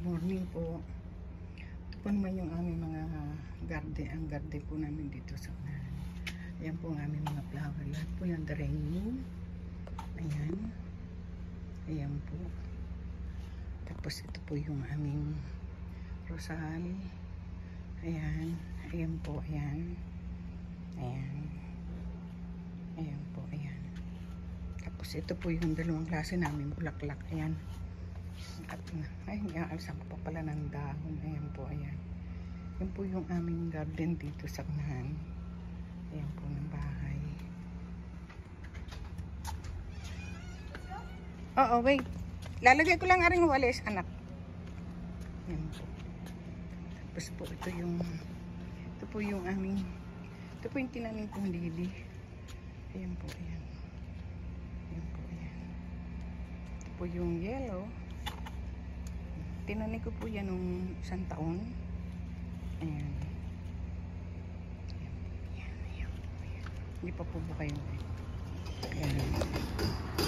morning po. Ito po naman yung aming mga garden. Ang garden po namin dito sa unahan. Ayan po ang aming mga flower. Lahat po yung daraynin. Ayan. Ayan po. Tapos ito po yung aming rosal. Ayan. Ayan po. Ayan. Ayan. Ayan po. Ayan. Tapos ito po yung dalawang klase namin bulaklak. Ayan. At, ay, alsa ko pa pala ng dahon. Ayan po, ayan. Yan po yung aming garden dito sa unahan. Ayan po ng bahay. Oo, wait. Lalagay ko lang aring walis, anak. Ayan po. Tapos po, ito po yung aming, ito po yung tinanim kong lili. Ayan po, ayan. Ayan po, ayan. Ito po yung yellow. Tinanim ko po yan nung isang taon. Ayan. Ayan. Ayan. Ayan. Hindi pa po buka yun. Ayan.